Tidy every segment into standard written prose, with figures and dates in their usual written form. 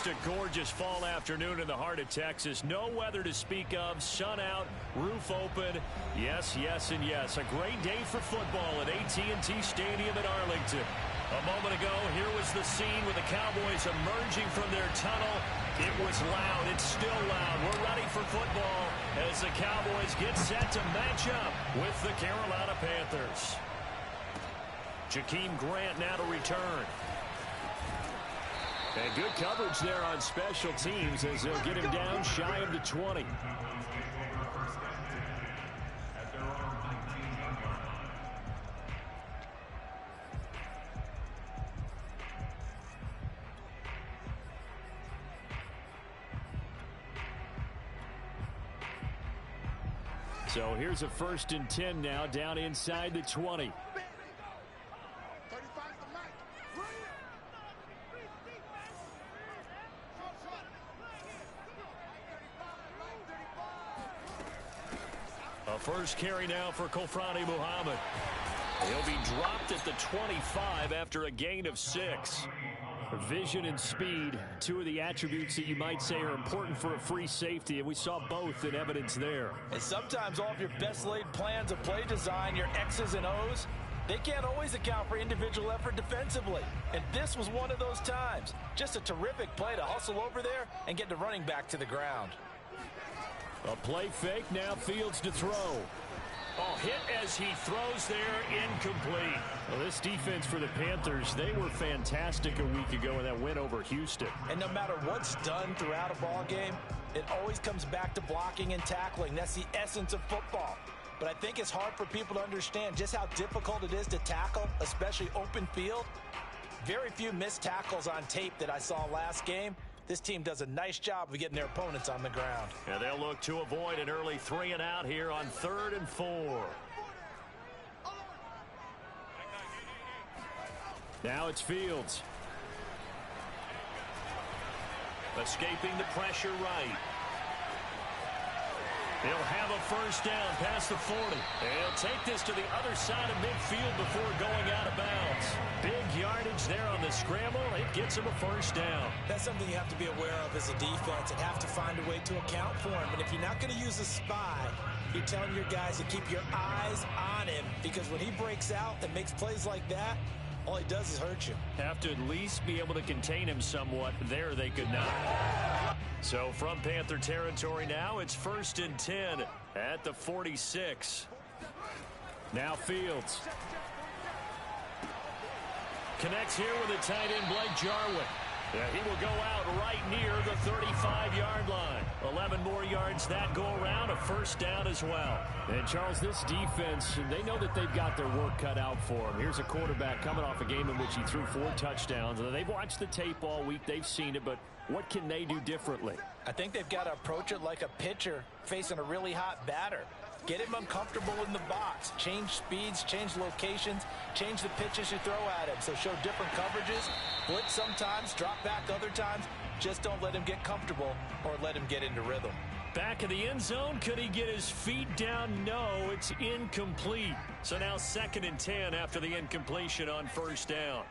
Just a gorgeous fall afternoon in the heart of Texas. No weather to speak of. Sun out, roof open. Yes, yes, and yes. A great day for football at AT&T Stadium in Arlington. A moment ago, here was the scene with the Cowboys emerging from their tunnel. It was loud. It's still loud. We're ready for football as the Cowboys get set to match up with the Carolina Panthers. Jakeem Grant now to return. And good coverage there on special teams as they'll get him down shy of the 20. So here's a 1st and 10 now down inside the 20. A first carry now for Kofrani Muhammad. He'll be dropped at the 25 after a gain of 6. Vision and speed, two of the attributes that you might say are important for a free safety, and we saw both in evidence there. And sometimes all of your best laid plans of play design, your X's and O's, they can't always account for individual effort defensively. And this was one of those times. Just a terrific play to hustle over there and get the running back to the ground. A play fake, now Fields to throw. Oh, hit as he throws there, incomplete. Well, this defense for the Panthers, they were fantastic a week ago in that win over Houston. And no matter what's done throughout a ball game, it always comes back to blocking and tackling. That's the essence of football. But I think it's hard for people to understand just how difficult it is to tackle, especially open field. Very few missed tackles on tape that I saw last game. This team does a nice job of getting their opponents on the ground. And they'll look to avoid an early 3 and out here on 3rd and 4. Now it's Fields. Escaping the pressure right. He'll have a first down past the 40. He'll take this to the other side of midfield before going out of bounds. Big yardage there on the scramble. It gets him a first down. That's something you have to be aware of as a defense and have to find a way to account for him. And if you're not going to use a spy, you're telling your guys to keep your eyes on him, because when he breaks out and makes plays like that, all he does is hurt you. Have to at least be able to contain him somewhat. There they could not. So from Panther territory now, it's 1st and 10 at the 46. Now Fields. Connects here with a tight end, Blake Jarwin. Yeah, he will go out right near the 35-yard line. 11 more yards that go around, a first down as well. And, Charles, this defense, they know that they've got their work cut out for them. Here's a quarterback coming off a game in which he threw 4 touchdowns. They've watched the tape all week. They've seen it, but what can they do differently? I think they've got to approach it like a pitcher facing a really hot batter. Get him uncomfortable in the box. Change speeds, change locations, change the pitches you throw at him. So show different coverages, blitz sometimes, drop back other times. Just don't let him get comfortable or let him get into rhythm. Back in the end zone, could he get his feet down? No, it's incomplete. So now 2nd and 10 after the incompletion on first down.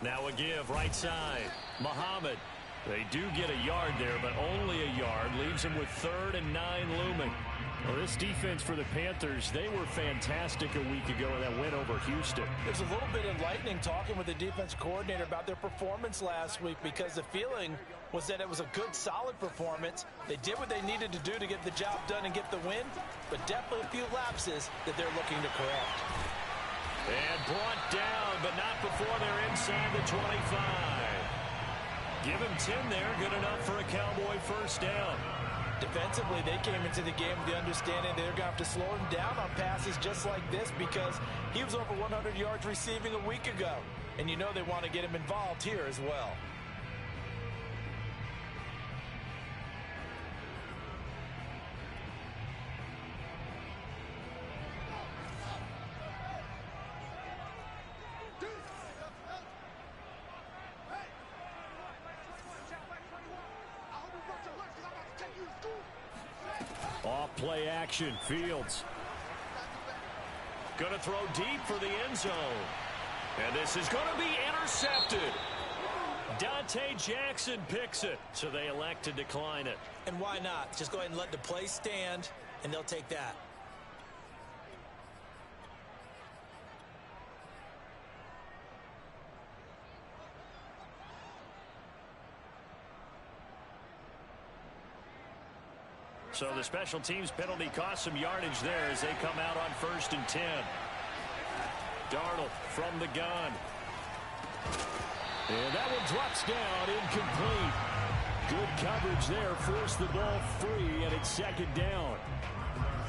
Now a give, right side. Muhammad. They do get a yard there, but only a yard. Leaves them with 3rd and 9 looming. Well, this defense for the Panthers, they were fantastic a week ago in that win over Houston. There's a little bit enlightening talking with the defense coordinator about their performance last week, because the feeling was that it was a good, solid performance. They did what they needed to do to get the job done and get the win, but definitely a few lapses that they're looking to correct. And brought down, but not before they're inside the 25. Give him 10 there, good enough for a Cowboy first down. Defensively, they came into the game with the understanding they're going to have to slow him down on passes just like this, because he was over 100 yards receiving a week ago. And you know they want to get him involved here as well. play action. Fields. Going to throw deep for the end zone. And this is going to be intercepted. Dante Jackson picks it, so they elect to decline it. And why not? Just go ahead and let the play stand, and they'll take that. So the special teams penalty cost some yardage there as they come out on 1st and 10. Darnold from the gun. And that one drops down, incomplete. Good coverage there, forced the ball free, and it's 2nd down.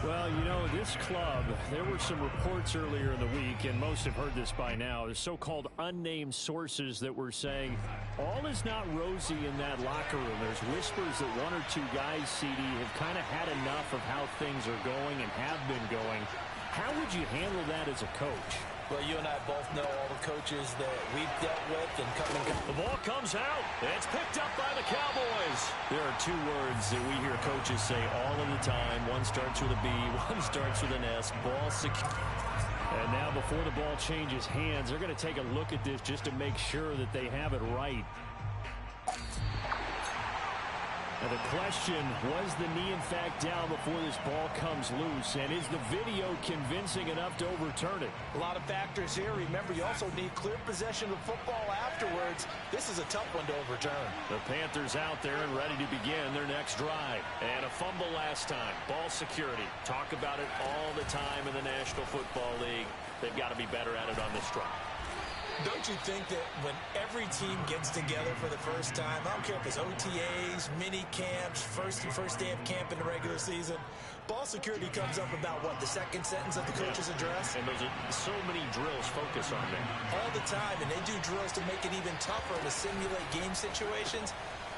Well, you know, this club, there were some reports earlier in the week, and most have heard this by now, the so-called unnamed sources that were saying all is not rosy in that locker room. There's whispers that 1 or 2 guys, CD, have kind of had enough of how things are going and have been going. How would you handle that as a coach? Well, you and I both know all the coaches that we've dealt with and coming. The ball comes out. It's picked up by the Cowboys. There are 2 words that we hear coaches say all of the time. One starts with a B, one starts with an S. Ball secure. And now before the ball changes hands, they're going to take a look at this just to make sure that they have it right. Now the question, was the knee in fact down before this ball comes loose? And is the video convincing enough to overturn it? A lot of factors here. Remember, you also need clear possession of football afterwards. This is a tough one to overturn. The Panthers out there and ready to begin their next drive. And a fumble last time. Ball security. Talk about it all the time in the National Football League. They've got to be better at it on this drive. Don't you think that when every team gets together for the first time, I don't care if it's OTAs, mini camps, first day of camp in the regular season, ball security comes up about, what, the 2nd sentence of the coach's address? And those are so many drills focus on that. All the time, and they do drills to make it even tougher to simulate game situations.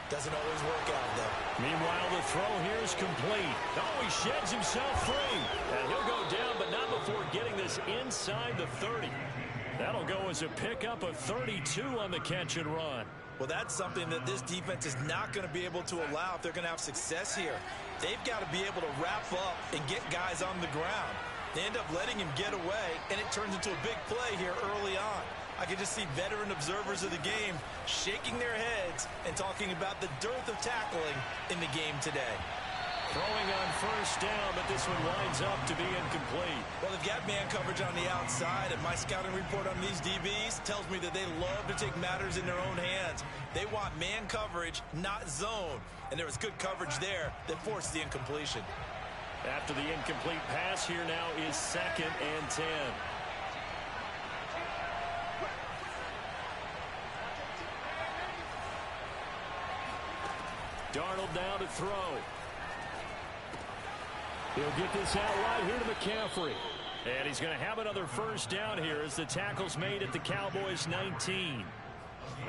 Doesn't always work out, though. Meanwhile, the throw here is complete. Oh, he sheds himself free. And he'll go down, but not before getting this inside the 30. That'll go as a pickup of 32 on the catch and run. Well, that's something that this defense is not going to be able to allow if they're going to have success here. They've got to be able to wrap up and get guys on the ground. They end up letting him get away, and it turns into a big play here early on. I can just see veteran observers of the game shaking their heads and talking about the dearth of tackling in the game today. Throwing on 1st down, but this one winds up to be incomplete. Well, they've got man coverage on the outside, and my scouting report on these DBs tells me that they love to take matters in their own hands. They want man coverage, not zone. And there was good coverage there that forced the incompletion. After the incomplete pass, here now is 2nd and 10. Darnold now to throw. He'll get this out right here to McCaffrey. And he's going to have another 1st down here as the tackle's made at the Cowboys 19.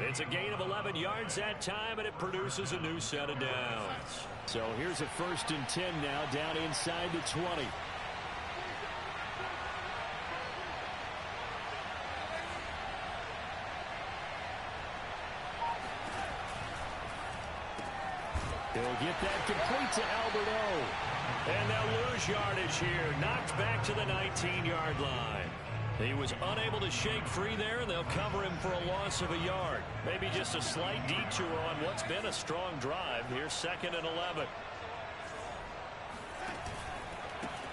It's a gain of 11 yards that time, and it produces a new set of downs. So here's a 1st and 10 now, down inside the 20. He'll get that complete to Albert O. And they'll lose yardage here. Knocked back to the 19-yard line. He was unable to shake free there, and they'll cover him for a loss of a yard. Maybe just a slight detour on what's been a strong drive. Here's 2nd and 11.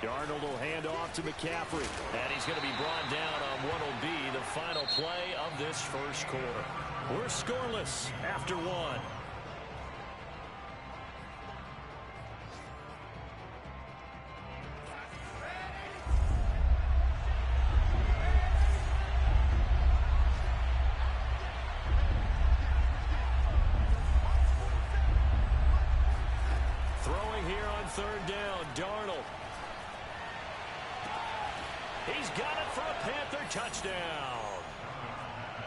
Darnold will hand off to McCaffrey. And he's going to be brought down on what will be the final play of this 1st quarter. We're scoreless after 1. Here on 3rd down, Darnold. He's got it for a Panther touchdown.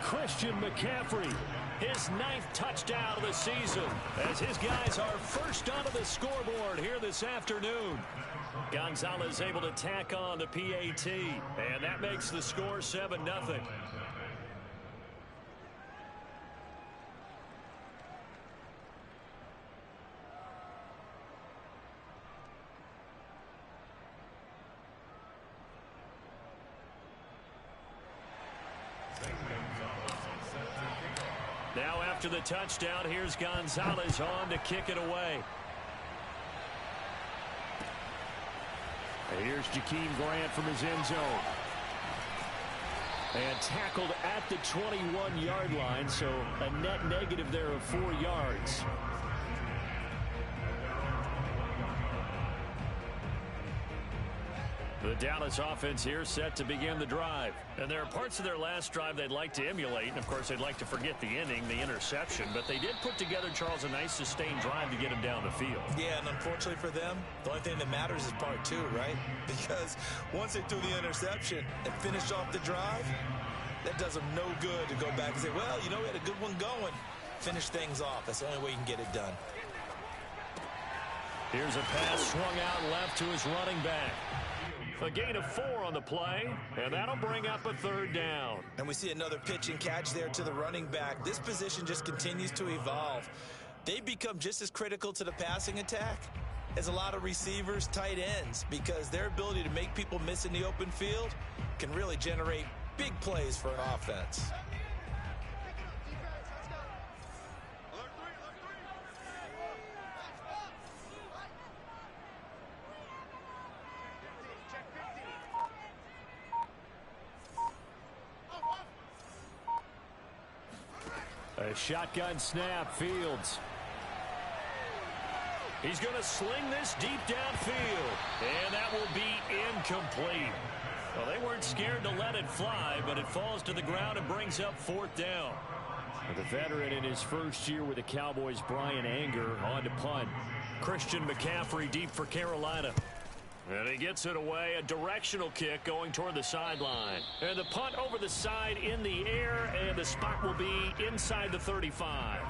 Christian McCaffrey, his 9th touchdown of the season, as his guys are first onto the scoreboard here this afternoon. Gonzalez able to tack on the PAT, and that makes the score 7-0. Now after the touchdown, here's Gonzalez on to kick it away. And here's Jakeem Grant from his end zone. And tackled at the 21-yard line, so a net negative there of 4 yards. The Dallas offense here set to begin the drive. And there are parts of their last drive they'd like to emulate. And, of course, they'd like to forget the inning, the interception. But they did put together, Charles, a nice sustained drive to get him down the field. Yeah, and unfortunately for them, the only thing that matters is part 2, right? Because once they threw the interception and finished off the drive, that does them no good to go back and say, well, you know, we had a good one going. Finish things off. That's the only way you can get it done. Here's a pass swung out left to his running back. A gain of 4 on the play, and that'll bring up a 3rd down. And we see another pitch and catch there to the running back. This position just continues to evolve. They become just as critical to the passing attack as a lot of receivers, tight ends, because their ability to make people miss in the open field can really generate big plays for an offense. A shotgun snap, Fields. He's going to sling this deep downfield, and that will be incomplete. Well, they weren't scared to let it fly, but it falls to the ground and brings up 4th down. The veteran in his first year with the Cowboys, Brian Anger, on to punt. Christian McCaffrey deep for Carolina. And he gets it away, a directional kick going toward the sideline. And the punt over the side in the air, and the spot will be inside the 35.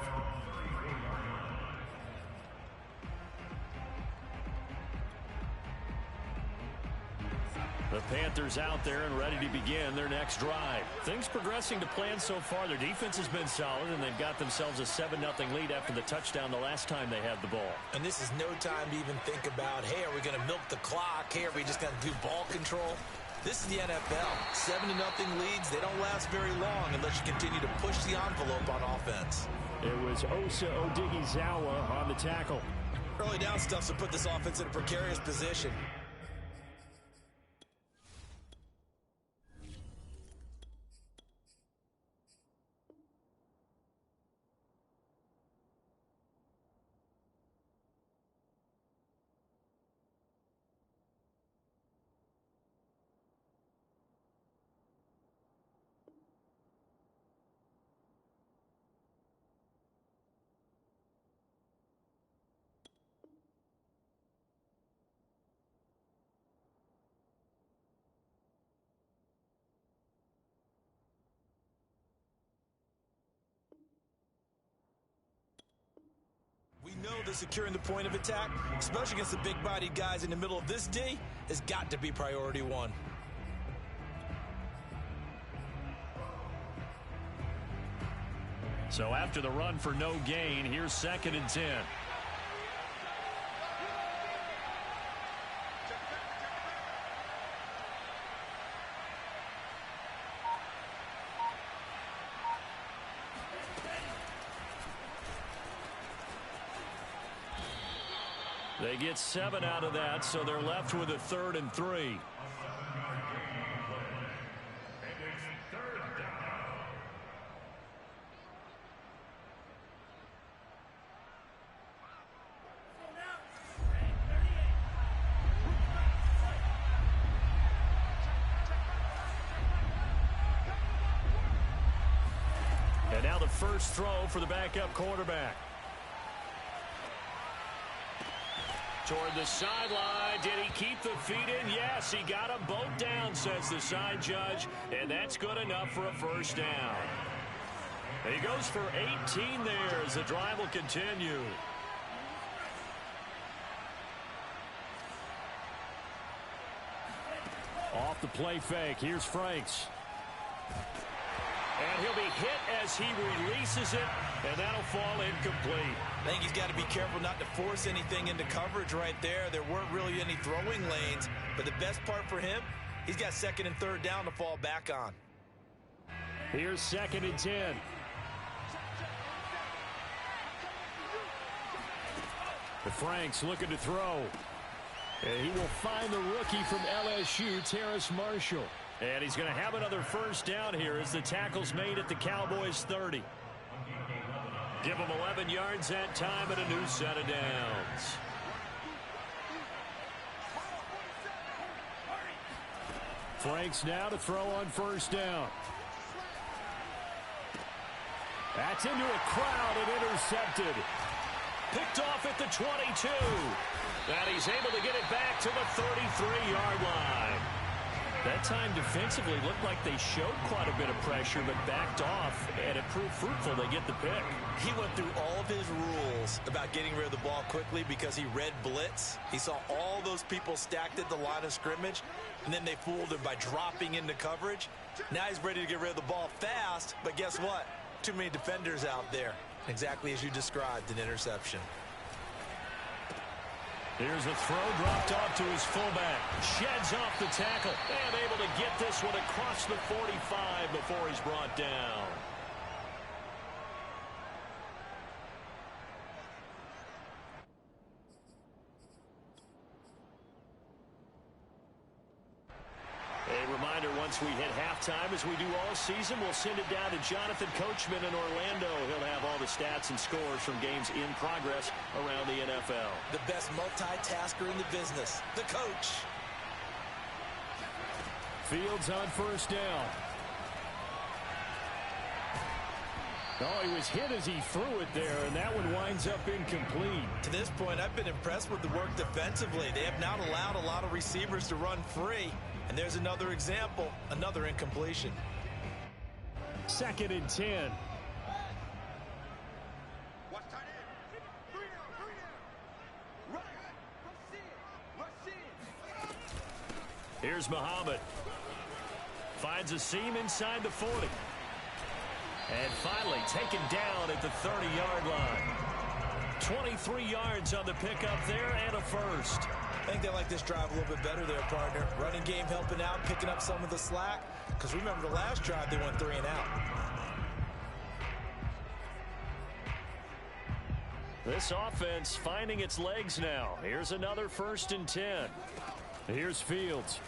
The Panthers out there and ready to begin their next drive. Things progressing to plan so far. Their defense has been solid, and they've got themselves a 7-0 lead after the touchdown the last time they had the ball. And this is no time to even think about, hey, are we going to milk the clock? Hey, are we just going to do ball control? This is the NFL. 7-0 leads, they don't last very long unless you continue to push the envelope on offense. It was Osa Odighizuwa on the tackle. Early down stuff to put this offense in a precarious position. We know that securing the point of attack, especially against the big-bodied guys in the middle of this D, has got to be priority 1. So after the run for no gain, here's 2nd and 10. They get 7 out of that, so they're left with a 3rd and 3. And now the first throw for the backup quarterback. Toward the sideline. Did he keep the feet in? Yes, he got them both down, says the side judge. And that's good enough for a 1st down. And he goes for 18 there as the drive will continue. Off the play fake. Here's Franks. And he'll be hit as he releases it, and that'll fall incomplete. I think he's got to be careful not to force anything into coverage right there. There weren't really any throwing lanes, but the best part for him, he's got 2nd and 3rd down to fall back on. Here's 2nd and 10. Franks looking to throw. And he will find the rookie from LSU, Terrace Marshall. And he's going to have another first down here as the tackle's made at the Cowboys 30. Give him 11 yards that time and a new set of downs. Franks now to throw on first down. That's into a crowd and intercepted. Picked off at the 22. And he's able to get it back to the 33-yard line. That time defensively looked like they showed quite a bit of pressure but backed off, and it proved fruitful. They get the pick. He went through all of his rules about getting rid of the ball quickly because he read blitz. He saw all those people stacked at the line of scrimmage, and then they fooled him by dropping into coverage. Now he's ready to get rid of the ball fast, but guess what? Too many defenders out there. Exactly as you described, an interception. Here's a throw dropped off to his fullback. Sheds off the tackle and able to get this one across the 45 before he's brought down. A reminder, once we hit halftime, as we do all season, we'll send it down to Jonathan Coachman in Orlando. He'll have all the stats and scores from games in progress around the NFL. The best multitasker in the business, the coach. Fields on first down. Oh, he was hit as he threw it there, and that one winds up incomplete. To this point, I've been impressed with the work defensively. They have not allowed a lot of receivers to run free. And there's another example, another incompletion. 2nd and 10. Here's Muhammad. Finds a seam inside the 40. And finally taken down at the 30-yard line. 23 yards on the pickup there and a first. I think they like this drive a little bit better there, partner. Running game helping out, picking up some of the slack. Because remember the last drive, they went 3 and out. This offense finding its legs now. Here's another 1st and 10. Here's Fields.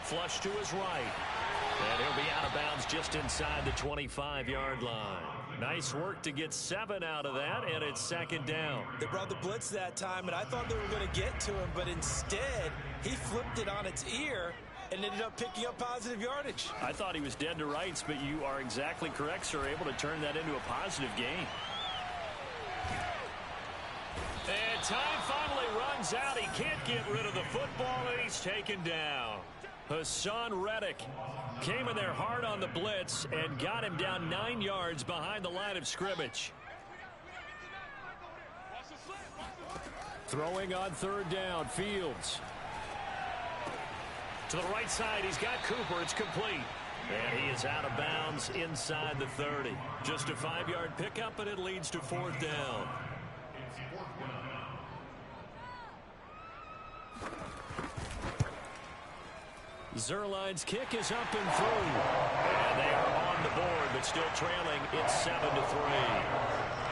Flush to his right. And he'll be out of bounds just inside the 25-yard line. Nice work to get 7 out of that, and it's 2nd down. They brought the blitz that time, and I thought they were going to get to him, but instead, he flipped it on its ear and ended up picking up positive yardage. I thought he was dead to rights, but you are exactly correct, sir, able to turn that into a positive gain. And time finally runs out. He can't get rid of the football, and he's taken down. Hassan Reddick came in there hard on the blitz and got him down 9 yards behind the line of scrimmage. Throwing on 3rd down, Fields. To the right side, he's got Cooper. It's complete. And he is out of bounds inside the 30. Just a 5-yard pickup, and it leads to 4th down. Zuerlein's kick is up and through. And they are on the board, but still trailing. It's 7-3.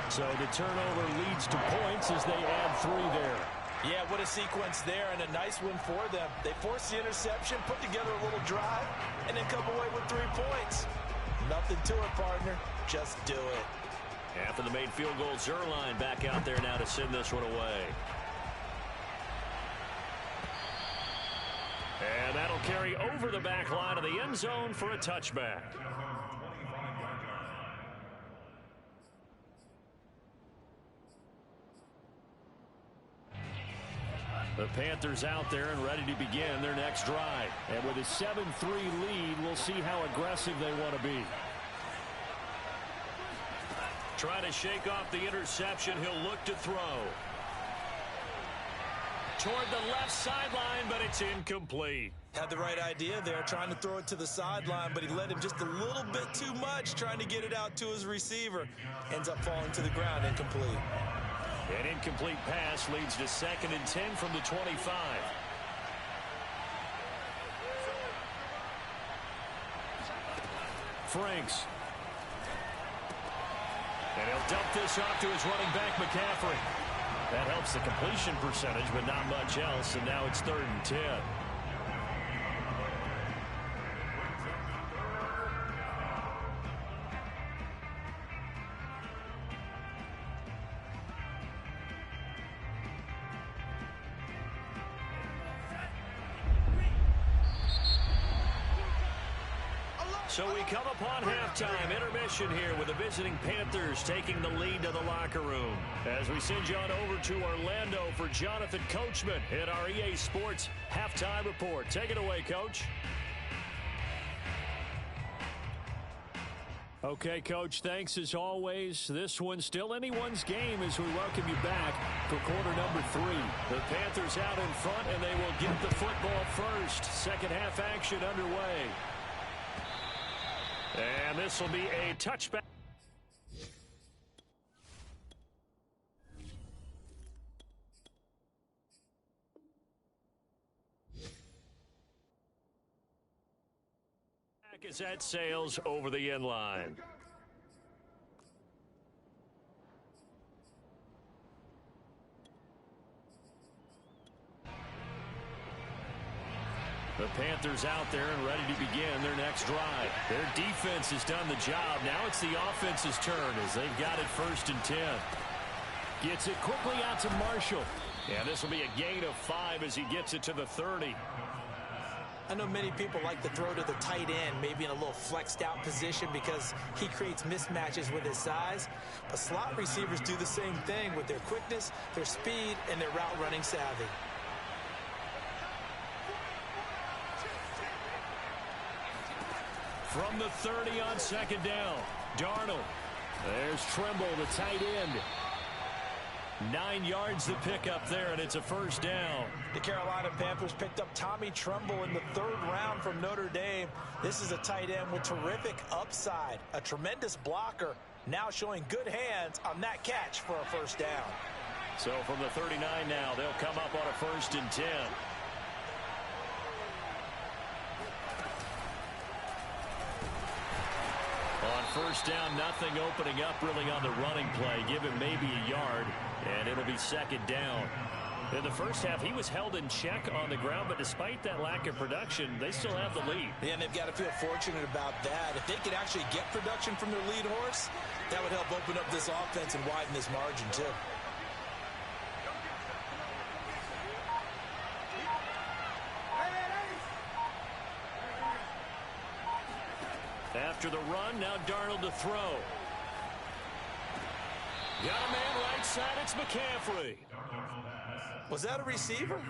So the turnover leads to points as they add 3 there. Yeah, what a sequence there, and a nice win for them. They forced the interception, put together a little drive, and then come away with 3 points. Nothing to it, partner. Just do it. After the made field goal, Zuerlein back out there now to send this one away. And that'll carry over the back line of the end zone for a touchback. The Panthers out there and ready to begin their next drive. And with a 7-3 lead, we'll see how aggressive they want to be. Trying to shake off the interception. He'll look to throw. Toward the left sideline, but it's incomplete. Had the right idea there, trying to throw it to the sideline, but he led him just a little bit too much, trying to get it out to his receiver. Ends up falling to the ground, incomplete. An incomplete pass leads to 2nd and 10 from the 25. And he'll dump this off to his running back, McCaffrey. That helps the completion percentage, but not much else, and now it's 3rd and 10. So we come upon halftime intermission here with the visiting Panthers taking the lead to the locker room. As we send you on over to Orlando for Jonathan Coachman in our EA Sports halftime report. Take it away, Coach. Okay, Coach, thanks as always. This one's still anyone's game as we welcome you back for quarter number 3. The Panthers out in front, and they will get the football first. Second half action underway. And this will be a touchback. As that sails over the end line. The Panthers out there and ready to begin their next drive. Their defense has done the job. Now it's the offense's turn as they've got it 1st and 10. Gets it quickly out to Marshall. And this will be a gain of 5 as he gets it to the 30. I know many people like to throw to the tight end, maybe in a little flexed out position because he creates mismatches with his size. But slot receivers do the same thing with their quickness, their speed, and their route running savvy. From the 30 on 2nd down, Darnold. There's Trimble, the tight end. 9 yards to pick up there, and it's a 1st down. The Carolina Panthers picked up Tommy Tremble in the 3rd round from Notre Dame. This is a tight end with terrific upside, a tremendous blocker, now showing good hands on that catch for a 1st down. So from the 39 now, they'll come up on a 1st and 10. On 1st down, nothing opening up really on the running play. Give him maybe a yard, and it'll be 2nd down. In the first half, he was held in check on the ground, but despite that lack of production, they still have the lead. Yeah, and they've got to feel fortunate about that. If they could actually get production from their lead horse, that would help open up this offense and widen this margin, too. After the run, now Darnold to throw. Got a man right side, it's McCaffrey. Was that a receiver?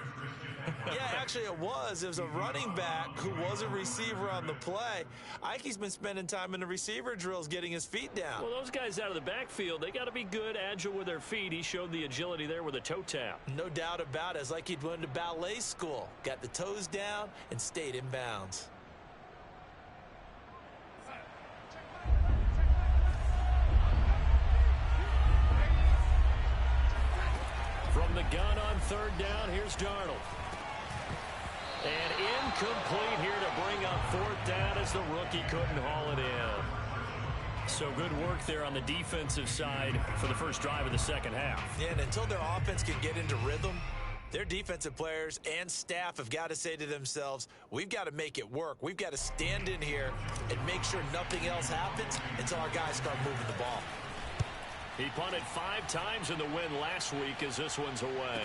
Yeah, actually it was. It was a running back who was a receiver on the play. Ike's been spending time in the receiver drills getting his feet down. Well, those guys out of the backfield, they got to be good, agile with their feet. He showed the agility there with a toe tap. No doubt about it. It's like he'd went to ballet school. Got the toes down and stayed in bounds. From the gun on 3rd down, here's Darnold. And incomplete here to bring up 4th down as the rookie couldn't haul it in. So good work there on the defensive side for the first drive of the 2nd half. Yeah, and until their offense can get into rhythm, their defensive players and staff have got to say to themselves, we've got to make it work. We've got to stand in here and make sure nothing else happens until our guys start moving the ball. He punted 5 times in the win last week as this one's away.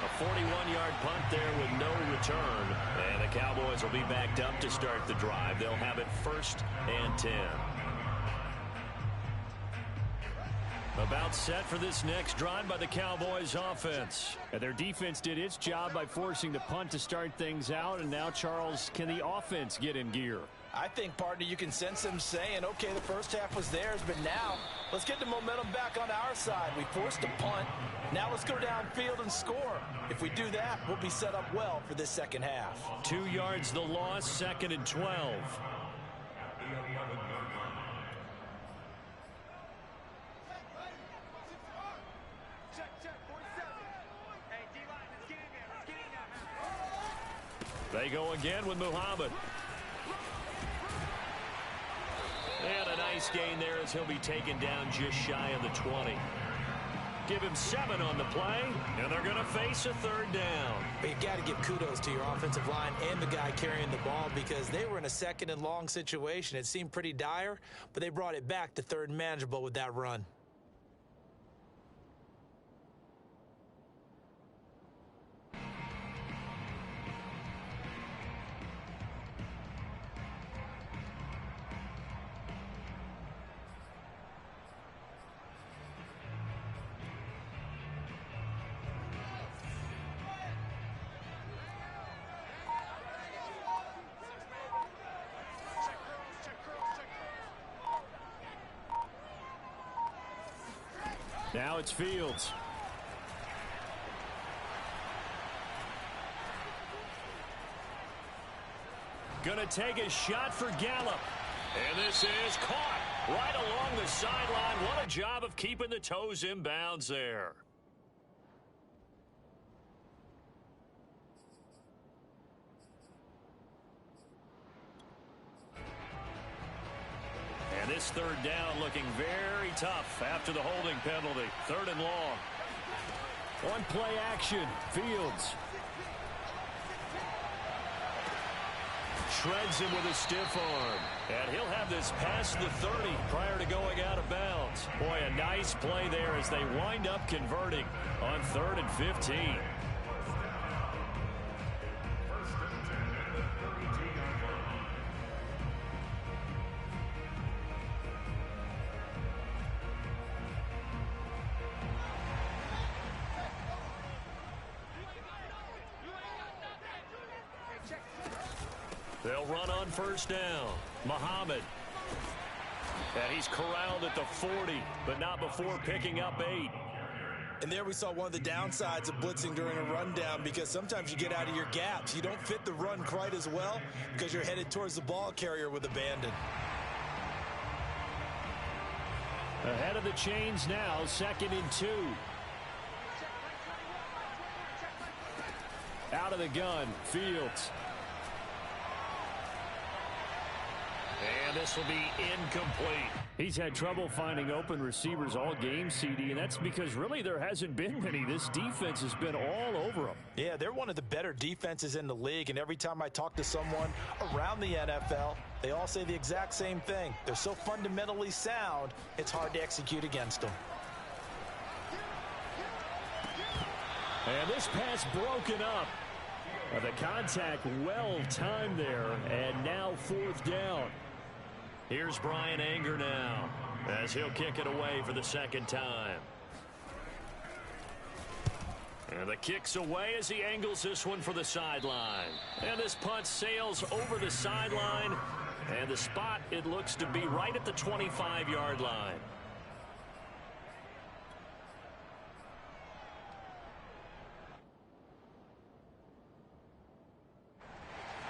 A 41-yard punt there with no return. And the Cowboys will be backed up to start the drive. They'll have it 1st and 10. About set for this next drive by the Cowboys offense. And their defense did its job by forcing the punt to start things out. And now, Charles, can the offense get in gear? I think, partner, you can sense them saying, okay, the first half was theirs, but now let's get the momentum back on our side. We forced a punt. Now let's go downfield and score. If we do that, we'll be set up well for this 2nd half. 2 yards the loss, 2nd and 12. They go again with Muhammad. And a nice gain there as he'll be taken down just shy of the 20. Give him 7 on the play, and they're going to face a third down. But you've got to give kudos to your offensive line and the guy carrying the ball because they were in a second and long situation. It seemed pretty dire, but they brought it back to third and manageable with that run. Now it's Fields. Gonna take a shot for Gallup. And this is caught right along the sideline. What a job of keeping the toes in bounds there. And this third down looking very tough after the holding penalty. Third and long. One play action. Fields. Shreds him with a stiff arm. And he'll have this past the 30 prior to going out of bounds. Boy, a nice play there as they wind up converting on 3rd and 15. They'll run on first down. Muhammad. And he's corralled at the 40, but not before picking up 8. And there we saw one of the downsides of blitzing during a rundown because sometimes you get out of your gaps. You don't fit the run quite as well because you're headed towards the ball carrier with abandon. Ahead of the chains now, 2nd and 2. Out of the gun, Fields. And this will be incomplete. He's had trouble finding open receivers all game, CD, and that's because really there hasn't been many. This defense has been all over them. Yeah, they're one of the better defenses in the league, and every time I talk to someone around the NFL, they all say the exact same thing. They're so fundamentally sound, it's hard to execute against them. And this pass broken up. The contact well timed there, and now 4th down. Here's Brian Anger now as he'll kick it away for the 2nd time. And the kick's away as he angles this one for the sideline. And this punt sails over the sideline. And the spot, it looks to be right at the 25-yard line.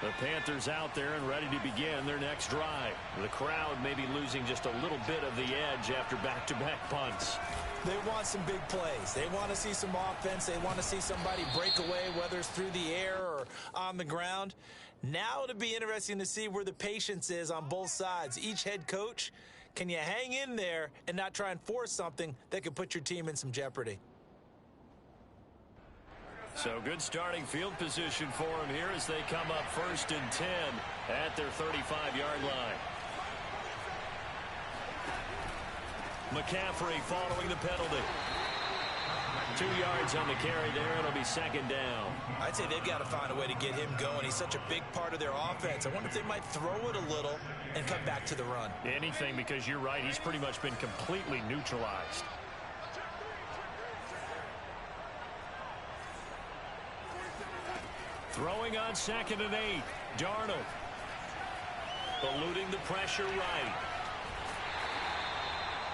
The Panthers out there and ready to begin their next drive. The crowd may be losing just a little bit of the edge after back-to-back punts. They want some big plays. They want to see some offense. They want to see somebody break away, whether it's through the air or on the ground. Now it'll be interesting to see where the patience is on both sides. Each head coach, can you hang in there and not try and force something that could put your team in some jeopardy? So good starting field position for them here as they come up 1st and 10 at their 35-yard line. McCaffrey following the penalty. 2 yards on the carry there. It'll be 2nd down. I'd say they've got to find a way to get him going. He's such a big part of their offense. I wonder if they might throw it a little and come back to the run. Anything, because you're right. He's pretty much been completely neutralized. Throwing on 2nd and 8. Darnold. Eluding the pressure right.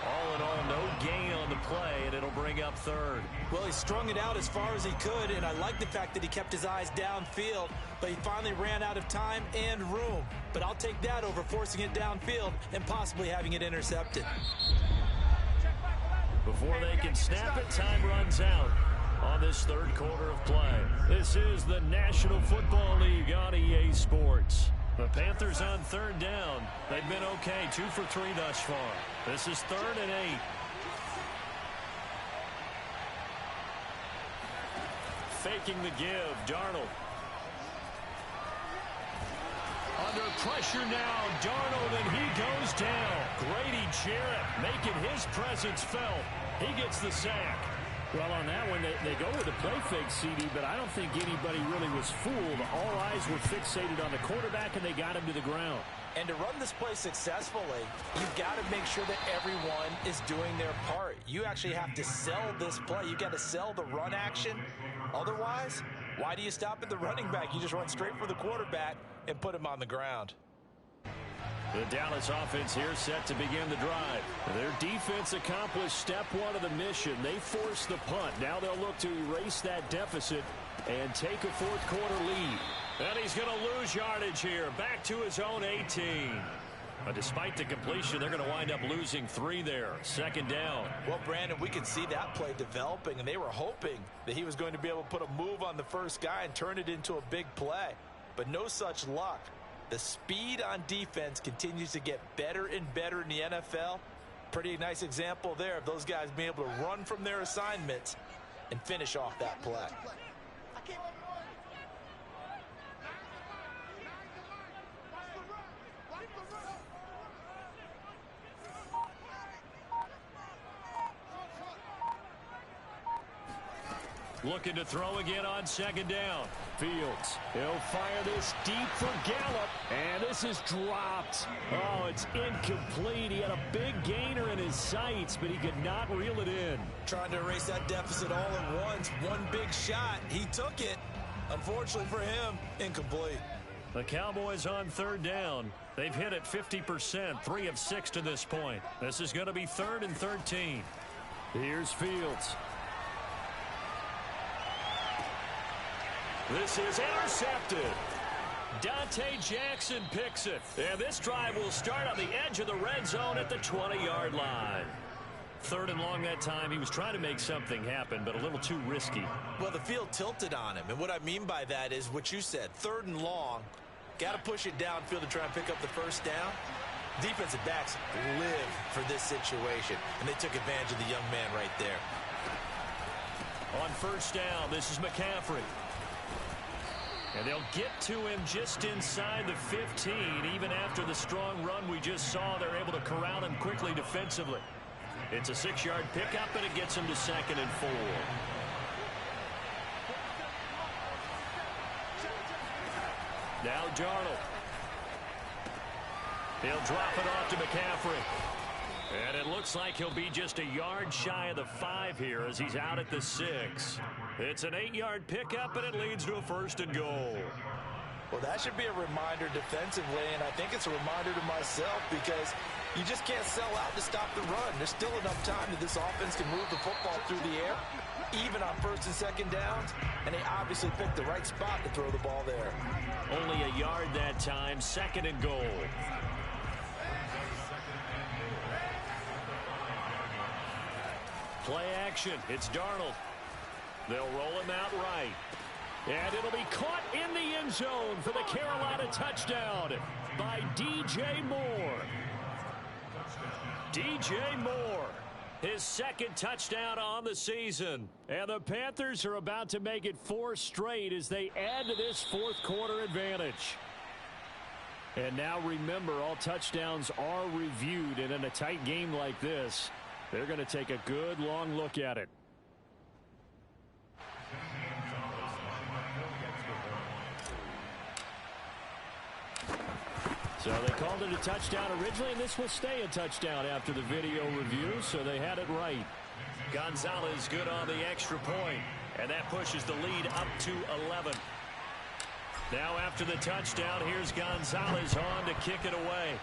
All in all, no gain on the play, and it'll bring up 3rd. Well, he strung it out as far as he could, and I like the fact that he kept his eyes downfield, but he finally ran out of time and room. But I'll take that over forcing it downfield and possibly having it intercepted. Before they can snap it, time runs out on this 3rd quarter of play. This is the National Football League on EA Sports. The Panthers on third down. They've been okay, 2 for 3 thus far. This is 3rd and 8. Faking the give, Darnold. Under pressure now, Darnold, and he goes down. Grady Jarrett making his presence felt. He gets the sack. Well, on that one, they go with a play fake, CD, but I don't think anybody really was fooled. All eyes were fixated on the quarterback, and they got him to the ground. And to run this play successfully, you've got to make sure that everyone is doing their part. You actually have to sell this play. You've got to sell the run action. Otherwise, why do you stop at the running back? You just run straight for the quarterback and put him on the ground. The Dallas offense here set to begin the drive. Their defense accomplished step 1 of the mission. They forced the punt. Now they'll look to erase that deficit and take a fourth-quarter lead. And he's going to lose yardage here. Back to his own 18. But despite the completion, they're going to wind up losing 3 there. 2nd down. Well, Brandon, we could see that play developing, and they were hoping that he was going to be able to put a move on the first guy and turn it into a big play. But no such luck. The speed on defense continues to get better and better in the NFL. Pretty nice example there of those guys being able to run from their assignments and finish off that play. Looking to throw again on 2nd down. Fields. He'll fire this deep for Gallup. And this is dropped. Oh, it's incomplete. He had a big gainer in his sights, but he could not reel it in. Trying to erase that deficit all at once. One big shot. He took it. Unfortunately for him, incomplete. The Cowboys on 3rd down. They've hit it 50%, 3 of 6 to this point. This is going to be 3rd and 13. Here's Fields. This is intercepted. Dante Jackson picks it. And this drive will start on the edge of the red zone at the 20-yard line. 3rd and long that time. He was trying to make something happen, but a little too risky. Well, the field tilted on him. And what I mean by that is what you said. 3rd and long. Got to push it downfield to try and pick up the first down. Defensive backs live for this situation. And they took advantage of the young man right there. On 1st down, this is McCaffrey. And they'll get to him just inside the 15. Even after the strong run we just saw, they're able to corral him quickly defensively. It's a 6-yard pickup, and it gets him to 2nd and 4. Now Darnold. He'll drop it off to McCaffrey. And it looks like he'll be just a yard shy of the 5 here as he's out at the 6. It's an 8-yard pickup, and it leads to a 1st and goal. Well, that should be a reminder defensively, and I think it's a reminder to myself because you just can't sell out to stop the run. There's still enough time that this offense can move the football through the air, even on 1st and 2nd downs, and they obviously picked the right spot to throw the ball there. Only a yard that time, 2nd and goal. Play action. It's Darnold. They'll roll him out right. And it'll be caught in the end zone for the Carolina touchdown by DJ Moore. DJ Moore, his 2nd touchdown on the season. And the Panthers are about to make it 4 straight as they add to this 4th quarter advantage. And now remember, all touchdowns are reviewed, and in a tight game like this, they're going to take a good long look at it. So they called it a touchdown originally, and this will stay a touchdown after the video review, so they had it right. Gonzalez good on the extra point, and that pushes the lead up to 11. Now after the touchdown, here's Gonzalez on to kick it away.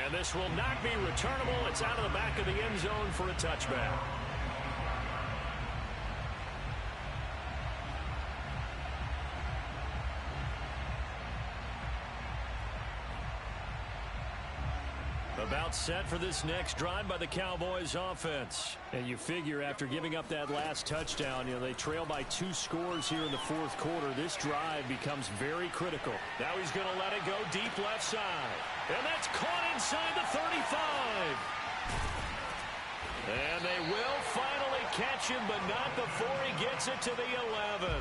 And this will not be returnable. It's out of the back of the end zone for a touchback. The About set for this next drive by the Cowboys offense. And you figure after giving up that last touchdown, they trail by 2 scores here in the fourth quarter. This drive becomes very critical. Now he's going to let it go deep left side. And that's caught inside the 35. And they will finally catch him, but not before he gets it to the 11.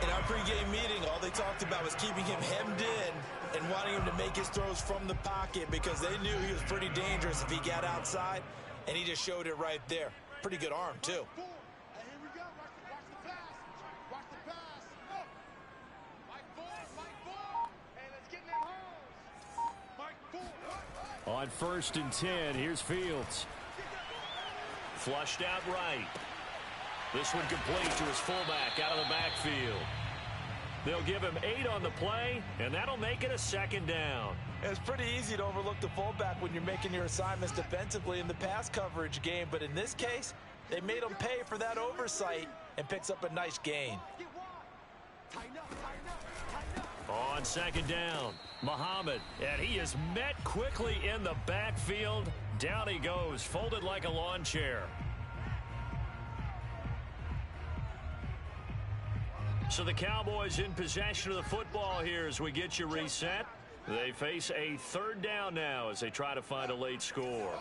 In our pregame meeting, all they talked about was keeping him hemmed in and wanting him to make his throws from the pocket because they knew he was pretty dangerous if he got outside, and he just showed it right there. Pretty good arm, too. On 1st and 10, here's Fields. Flushed out right. This one complete to his fullback out of the backfield. They'll give him 8 on the play, and that'll make it a 2nd down. It's pretty easy to overlook the fullback when you're making your assignments defensively in the pass coverage game, but in this case, they made him pay for that oversight and picks up a nice gain. On 2nd down, Muhammad, and he is met quickly in the backfield. Down he goes, folded like a lawn chair. So the Cowboys in possession of the football here as we get you reset. They face a 3rd down now as they try to find a late score.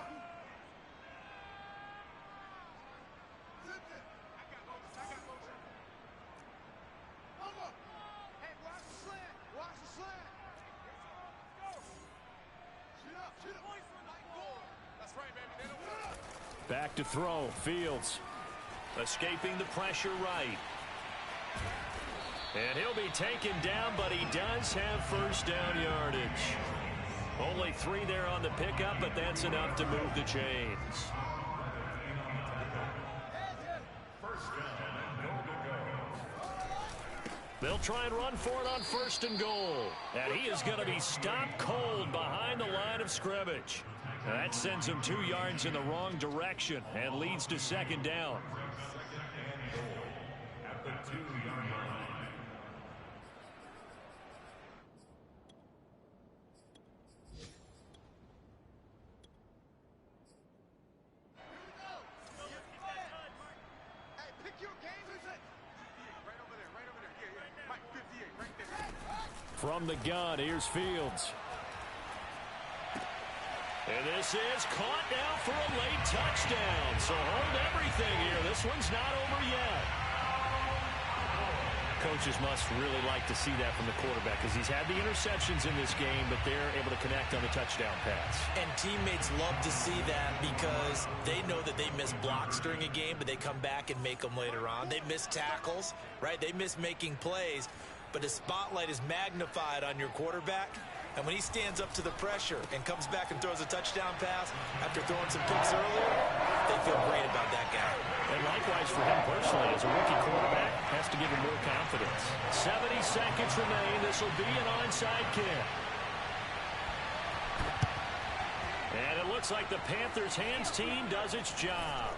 Back to throw, Fields. Escaping the pressure right. And he'll be taken down, but he does have 1st down yardage. Only 3 there on the pickup, but that's enough to move the chains. They'll try and run for it on 1st and goal. And he is going to be stopped cold behind the line of scrimmage. That sends him 2 yards in the wrong direction and leads to 2nd down. At the 2-yard line. From the gun, here's Fields. And this is caught now for a late touchdown. So hold everything here. This one's not over yet. Coaches must really like to see that from the quarterback because he's had the interceptions in this game, but they're able to connect on the touchdown pass. And teammates love to see that because they know that they miss blocks during a game, but they come back and make them later on. They miss tackles, right? They miss making plays, but the spotlight is magnified on your quarterback. And when he stands up to the pressure and comes back and throws a touchdown pass after throwing some picks earlier, they feel great about that guy. And likewise for him personally, as a rookie quarterback, has to give him more confidence. 70 seconds remain. This will be an onside kick. And it looks like the Panthers hands team does its job.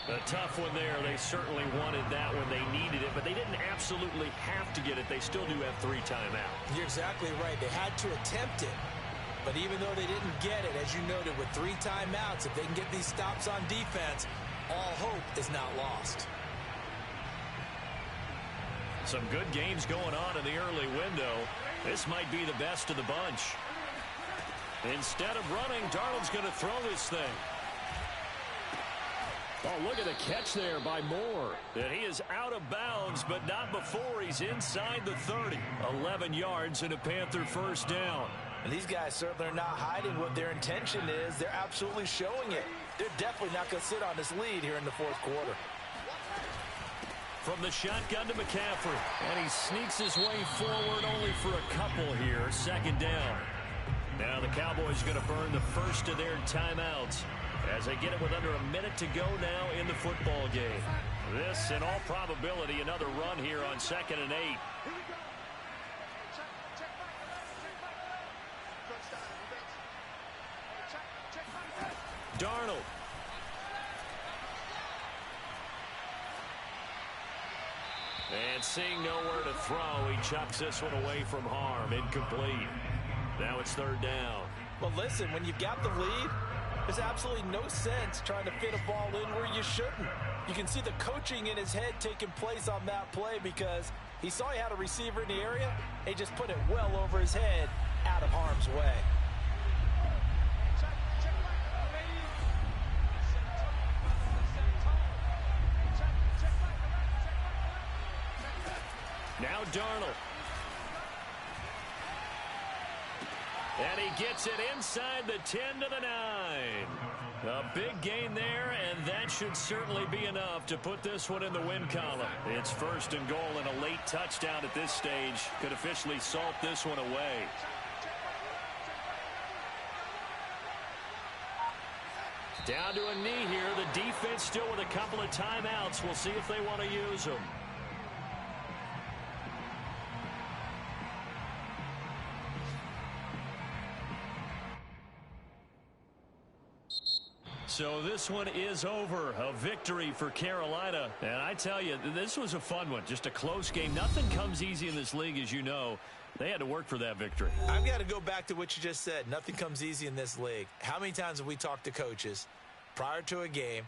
A tough one there. They certainly wanted that when they needed it, but they didn't absolutely have to get it. They still do have 3 timeouts. You're exactly right. They had to attempt it. But even though they didn't get it, as you noted, with 3 timeouts, if they can get these stops on defense, all hope is not lost. Some good games going on in the early window. This might be the best of the bunch. Instead of running, Darnold's going to throw this thing. Oh, look at the catch there by Moore. And he is out of bounds, but not before he's inside the 30. 11 yards and a Panther 1st down. And these guys certainly are not hiding what their intention is. They're absolutely showing it. They're definitely not going to sit on this lead here in the 4th quarter. From the shotgun to McCaffrey. And he sneaks his way forward only for a couple here. 2nd down. Now the Cowboys going to burn the first of their timeouts as they get it with under a minute to go now in the football game. This, in all probability, another run here on 2nd and 8. Darnold. And seeing nowhere to throw, he chucks this one away from harm. Incomplete. Now it's third down. Well, listen, when you've got the lead, there's absolutely no sense trying to fit a ball in where you shouldn't. You can see the coaching in his head taking place on that play because he saw he had a receiver in the area. He just put it well over his head out of harm's way. Now Darnold. And he gets it inside the 10 to the 9. A big gain there, and that should certainly be enough to put this one in the win column. It's first and goal and a late touchdown at this stage could officially salt this one away. Down to a knee here. The defense still with a couple of timeouts. We'll see if they want to use them. So this one is over. A victory for Carolina. And I tell you, this was a fun one. Just a close game. Nothing comes easy in this league, as you know. They had to work for that victory. I've got to go back to what you just said. Nothing comes easy in this league. How many times have we talked to coaches prior to a game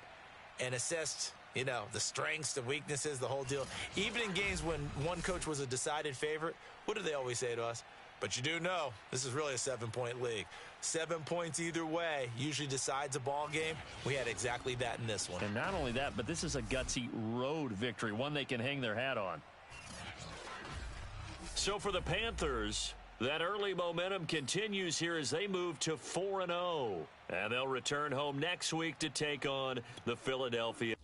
and assessed, you know, the strengths, the weaknesses, the whole deal? Even in games when one coach was a decided favorite, what do they always say to us? But you do know this is really a 7-point league. 7 points either way usually decides a ball game. We had exactly that in this one. And not only that, but this is a gutsy road victory, one they can hang their hat on. So for the Panthers, that early momentum continues here as they move to 4-0. And they'll return home next week to take on the Philadelphia